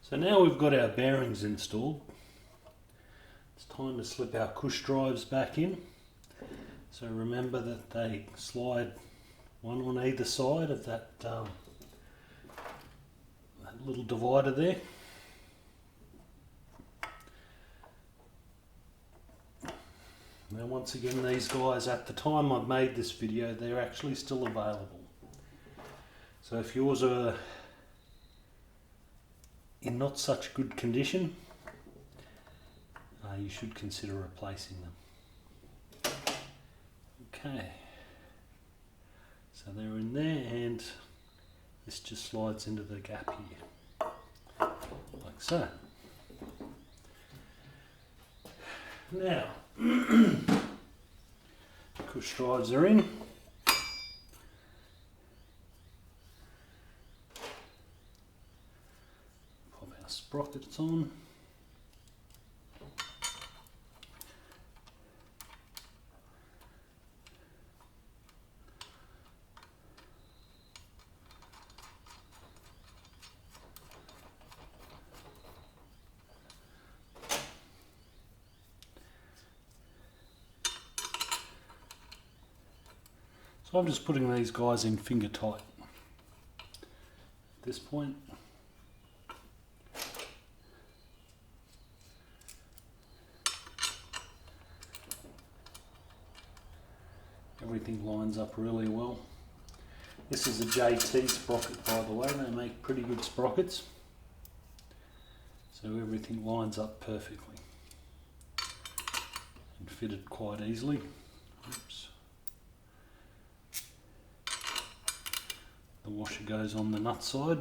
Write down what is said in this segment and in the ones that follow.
So now we've got our bearings installed, it's time to slip our push drives back in. So remember that they slide one on either side of that little divider there. Now once again, these guys, at the time I've made this video, they're actually still available. So if yours are in not such good condition, you should consider replacing them. Okay, so they're in there, and this just slides into the gap here, like so. Now, push drives are in. Pop our sprockets on. So I'm just putting these guys in finger tight at this point. Everything lines up really well. This is a JT sprocket, by the way. They make pretty good sprockets. So everything lines up perfectly and fitted quite easily. Oops. The washer goes on the nut side.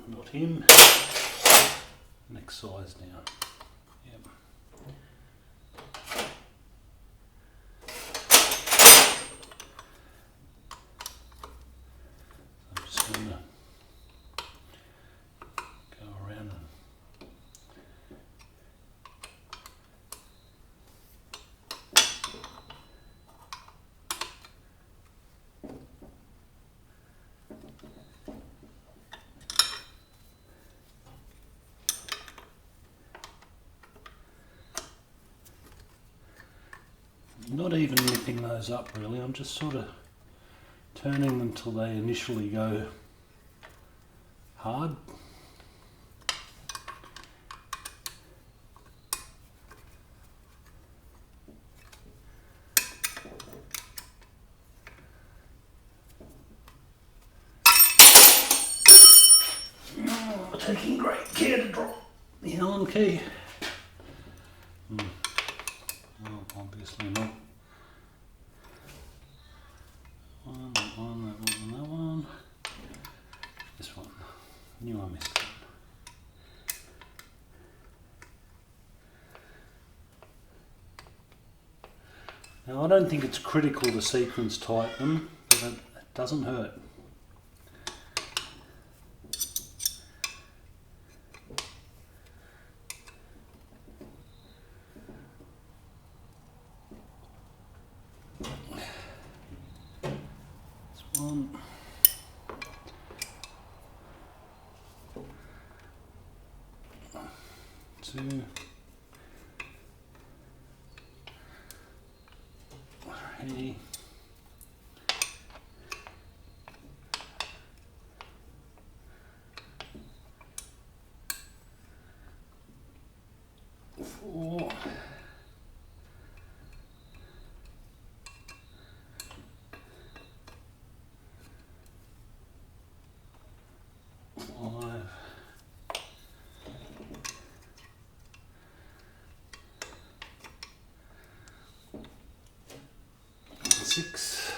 Not him. Next size down. Yep. I'm just going to go around and not even nipping those up really, I'm just sort of turning them till they initially go hard. Oh, taking great care to drop the Allen key. Well, obviously not. That one. This one. Knew I missed one. Now I don't think it's critical to sequence tighten them, but it doesn't hurt. One, two, three, four, 5, 6.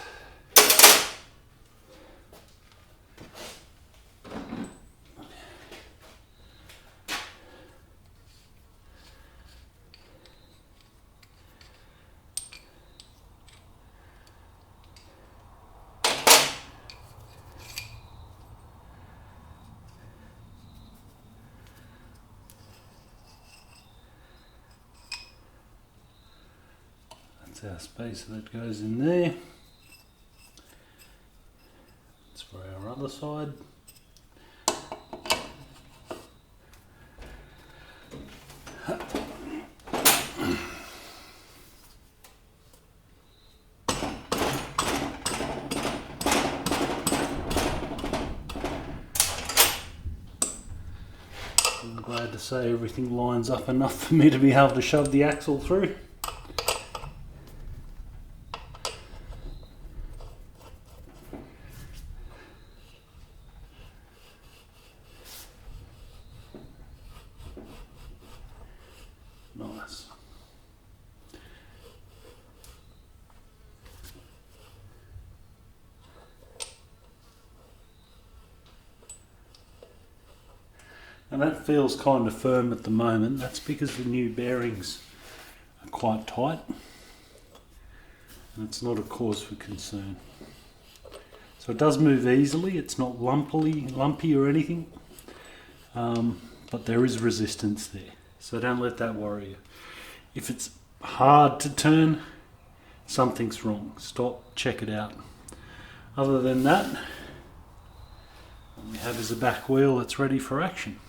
That's our spacer that goes in there. That's for our other side. I'm glad to say everything lines up enough for me to be able to shove the axle through. Nice. And that feels kind of firm at the moment. That's because the new bearings are quite tight. And it's not a cause for concern. So it does move easily. It's not lumpy or anything. But there is resistance there. So don't let that worry you. If it's hard to turn, something's wrong. Stop, check it out. Other than that, what we have is a back wheel that's ready for action.